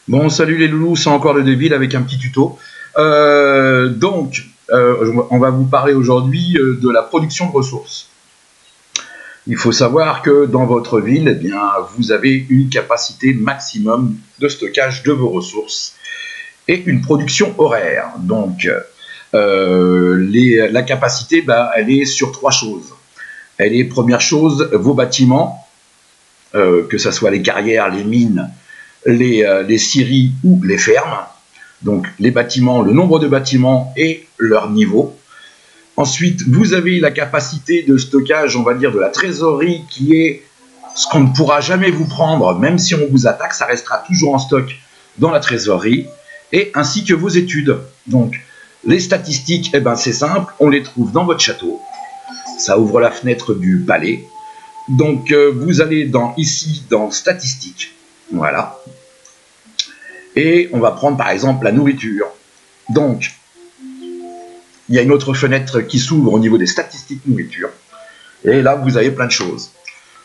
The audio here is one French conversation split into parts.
Bon, salut les loulous, c'est encore le Devil avec un petit tuto. On va vous parler aujourd'hui de la production de ressources. Il faut savoir que dans votre ville, eh bien, vous avez une capacité maximum de stockage de vos ressources et une production horaire. Donc, la capacité, elle est sur trois choses. Elle est, première chose, vos bâtiments, que ce soit les carrières, les mines, les scieries ou les fermes. Donc les bâtiments, le nombre de bâtiments et leur niveau. Ensuite, vous avez la capacité de stockage, on va dire, de la trésorerie, qui est ce qu'on ne pourra jamais vous prendre, même si on vous attaque, ça restera toujours en stock dans la trésorerie, et ainsi que vos études. Donc, les statistiques, c'est simple, on les trouve dans votre château. Ça ouvre la fenêtre du palais. Donc, vous allez ici dans statistiques. Voilà. Et on va prendre par exemple la nourriture. Donc, il y a une autre fenêtre qui s'ouvre au niveau des statistiques nourriture. Et là, vous avez plein de choses.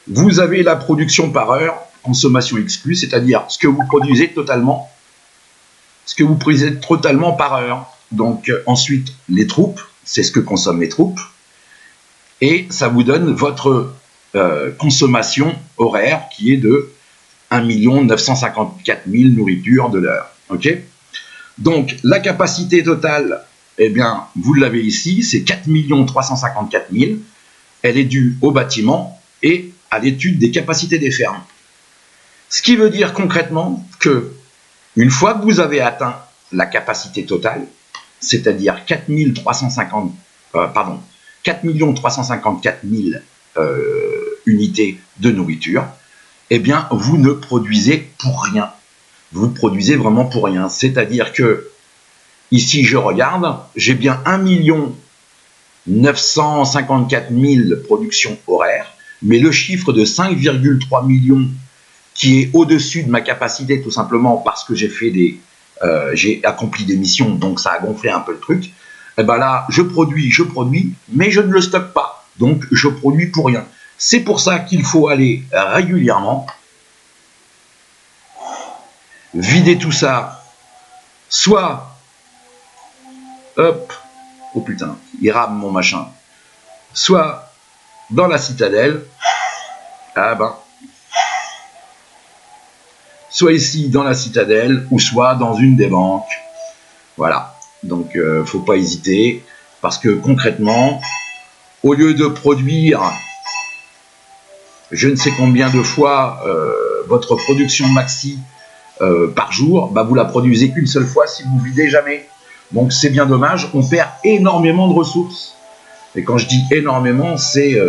Vous avez la production par heure, consommation exclue, c'est-à-dire ce que vous produisez totalement par heure. Donc, ensuite, les troupes, c'est ce que consomment les troupes. Et ça vous donne votre consommation horaire qui est de 1 954 000 nourritures de l'heure. Okay, donc, la capacité totale, vous l'avez ici, c'est 4 354 000. Elle est due au bâtiment et à l'étude des capacités des fermes. Ce qui veut dire concrètement que, une fois que vous avez atteint la capacité totale, c'est-à-dire 4 354 000 unités de nourriture, vous ne produisez pour rien. Vous produisez vraiment pour rien. C'est-à-dire que, ici je regarde, j'ai bien 1 954 000 productions horaires, mais le chiffre de 5,3 millions qui est au-dessus de ma capacité, tout simplement parce que j'ai accompli des missions, donc ça a gonflé un peu le truc, là, je produis, mais je ne le stocke pas. Donc, je produis pour rien. C'est pour ça qu'il faut aller régulièrement vider tout ça, soit, hop, oh putain, il rame mon machin, soit dans la citadelle, soit ici dans la citadelle, ou soit dans une des banques. Voilà, donc faut pas hésiter, parce que concrètement, au lieu de produire je ne sais combien de fois votre production maxi par jour, vous la produisez qu'une seule fois si vous videz jamais. Donc c'est bien dommage, on perd énormément de ressources. Et quand je dis énormément, c'est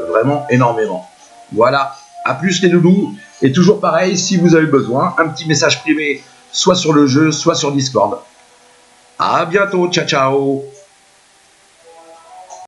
vraiment énormément. Voilà, à plus les loulous. Et toujours pareil, si vous avez besoin, un petit message privé, soit sur le jeu, soit sur Discord. À bientôt, ciao ciao.